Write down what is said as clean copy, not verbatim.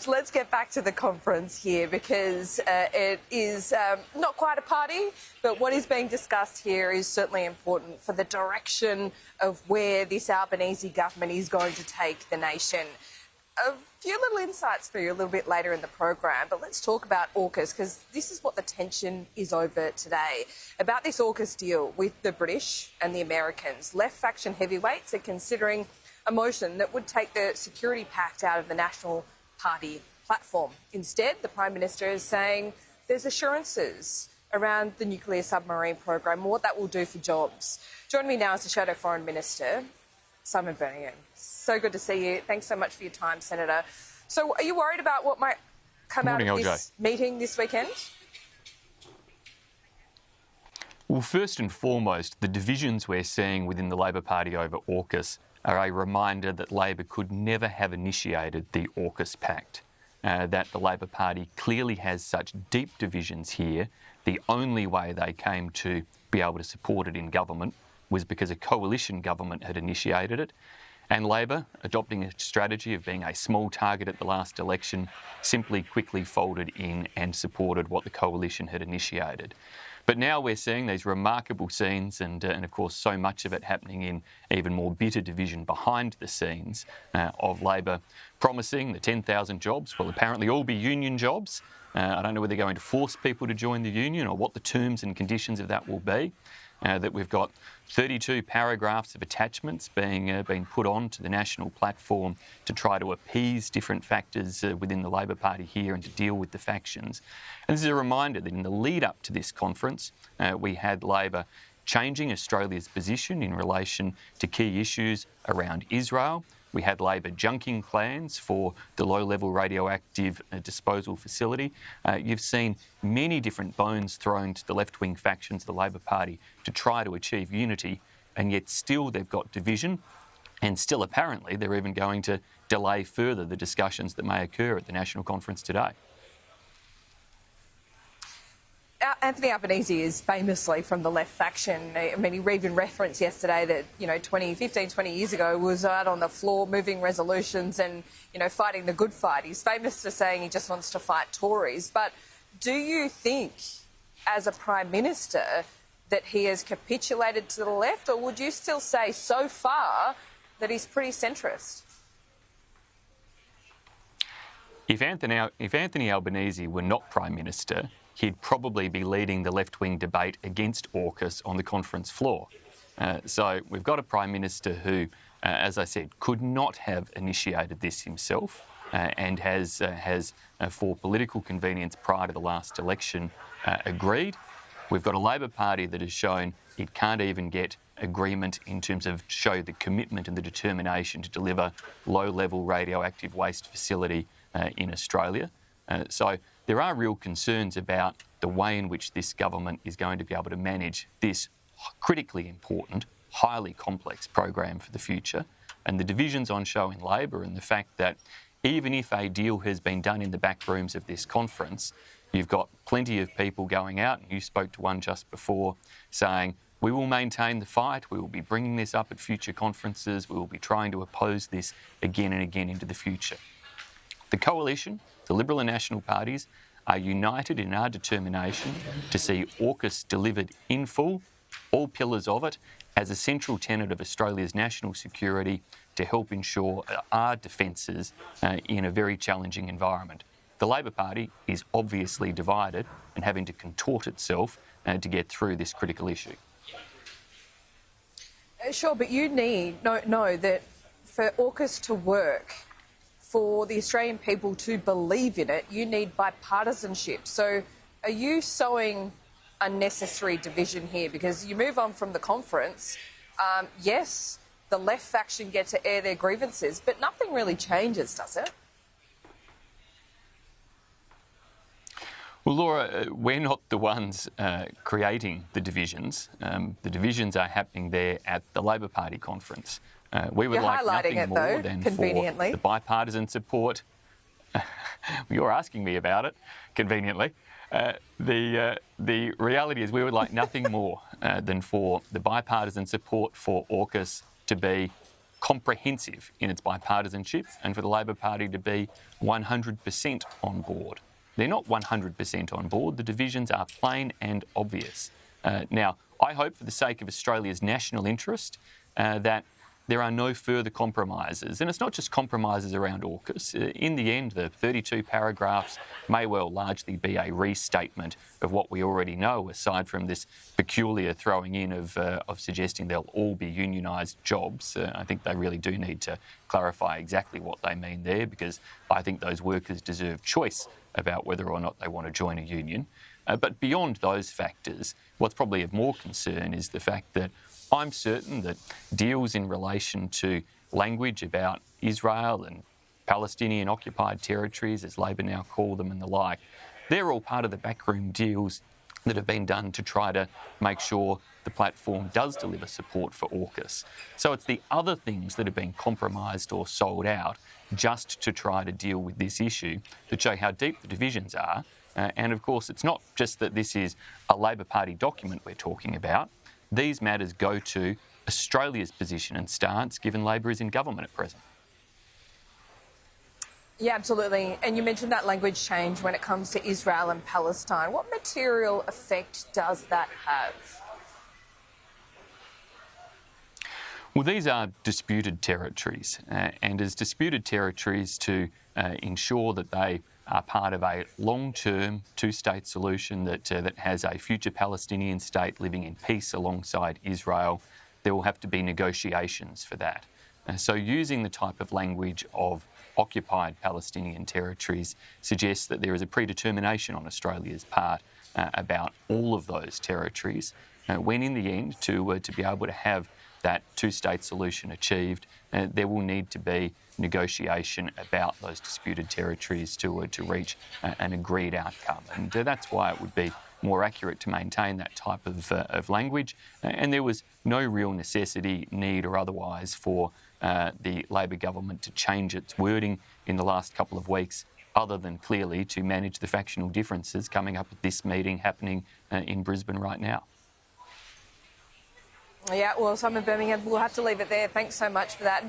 Let's get back to the conference here because it is not quite a party, but what is being discussed here is certainly important for the direction of where this Albanese government is going to take the nation. A few little insights for you a little bit later in the program, but let's talk about AUKUS because this is what the tension is over today. About this AUKUS deal with the British and the Americans, left faction heavyweights are considering a motion that would take the security pact out of the National Party platform. Instead, the Prime Minister is saying there's assurances around the nuclear submarine program and what that will do for jobs. Joining me now is the Shadow Foreign Minister, Simon Birmingham. So good to see you. Thanks so much for your time, Senator. So are you worried about what might come out of this meeting this weekend? Well, first and foremost, the divisions we're seeing within the Labor Party over AUKUS are a reminder that Labor could never have initiated the AUKUS Pact, that the Labor Party clearly has such deep divisions here. The only way they came to be able to support it in government was because a coalition government had initiated it, and Labor, adopting a strategy of being a small target at the last election, simply quickly folded in and supported what the coalition had initiated. But now we're seeing these remarkable scenes and of course so much of it happening in even more bitter division behind the scenes of Labor promising the 10,000 jobs will apparently all be union jobs. I don't know whether they're going to force people to join the union or what the terms and conditions of that will be. That we've got 32 paragraphs of attachments being put on to the national platform to try to appease different factors within the Labor Party here and to deal with the factions. And this is a reminder that in the lead up to this conference, we had Labor changing Australia's position in relation to key issues around Israel. We had Labor junking plans for the low-level radioactive disposal facility. You've seen many different bones thrown to the left-wing factions of the Labor Party to try to achieve unity, and yet still they've got division, and still apparently they're even going to delay further the discussions that may occur at the National Conference today. Anthony Albanese is famously from the left faction. I mean, he even referenced yesterday that, 20 years ago was out on the floor moving resolutions and, fighting the good fight. He's famous for saying he just wants to fight Tories. But do you think, as a Prime Minister, that he has capitulated to the left, or would you still say so far that he's pretty centrist? If Anthony Albanese were not Prime Minister, he'd probably be leading the left-wing debate against AUKUS on the conference floor. So we've got a Prime Minister who, as I said, could not have initiated this himself and has for political convenience prior to the last election, agreed. We've got a Labor Party that has shown it can't even get agreement in terms of show the commitment and the determination to deliver low-level radioactive waste facility in Australia. So there are real concerns about the way in which this government is going to be able to manage this critically important, highly complex program for the future. And the divisions on show in Labor and the fact that even if a deal has been done in the back rooms of this conference, you've got plenty of people going out, and you spoke to one just before, saying, we will maintain the fight, we will be bringing this up at future conferences, we will be trying to oppose this again and again into the future. The coalition, the Liberal and National parties, are united in our determination to see AUKUS delivered in full, all pillars of it, as a central tenet of Australia's national security to help ensure our defences in a very challenging environment. The Labor Party is obviously divided and having to contort itself to get through this critical issue. Sure, but you need know that for AUKUS to work, for the Australian people to believe in it, you need bipartisanship. So are you sowing unnecessary division here? Because you move on from the conference, yes, the left faction get to air their grievances, but nothing really changes, does it? Well, Laura, we're not the ones creating the divisions. The divisions are happening there at the Labor Party conference. We would like nothing more than for the bipartisan support. You're asking me about it, conveniently. The reality is we would like nothing more than for the bipartisan support for AUKUS to be comprehensive in its bipartisanship and for the Labor Party to be 100% on board. They're not 100% on board. The divisions are plain and obvious. Now, I hope for the sake of Australia's national interest that there are no further compromises. And it's not just compromises around AUKUS. In the end, the 32 paragraphs may well largely be a restatement of what we already know, aside from this peculiar throwing in of suggesting they'll all be unionised jobs. I think they really do need to clarify exactly what they mean there, because I think those workers deserve choice about whether or not they want to join a union. But beyond those factors, what's probably of more concern is the fact that I'm certain that deals in relation to language about Israel and Palestinian occupied territories, as Labor now call them, and the like, they're all part of the backroom deals that have been done to try to make sure the platform does deliver support for AUKUS. So it's the other things that have been compromised or sold out just to try to deal with this issue that show how deep the divisions are. And of course, it's not just that this is a Labor Party document we're talking about. These matters go to Australia's position and stance, given Labor is in government at present. Yeah, absolutely. And you mentioned that language change when it comes to Israel and Palestine. What material effect does that have? Well, these are disputed territories, and as disputed territories, to ensure that they are part of a long-term two-state solution that has a future Palestinian state living in peace alongside Israel, there will have to be negotiations for that. So using the type of language of occupied Palestinian territories suggests that there is a predetermination on Australia's part about all of those territories, when in the end, to be able to have that two-state solution achieved, there will need to be negotiation about those disputed territories to reach an agreed outcome. And that's why it would be more accurate to maintain that type of language. And there was no real necessity, need or otherwise for the Labor government to change its wording in the last couple of weeks, other than clearly to manage the factional differences coming up at this meeting happening in Brisbane right now. Yeah, well, Simon Birmingham, we'll have to leave it there. Thanks so much for that.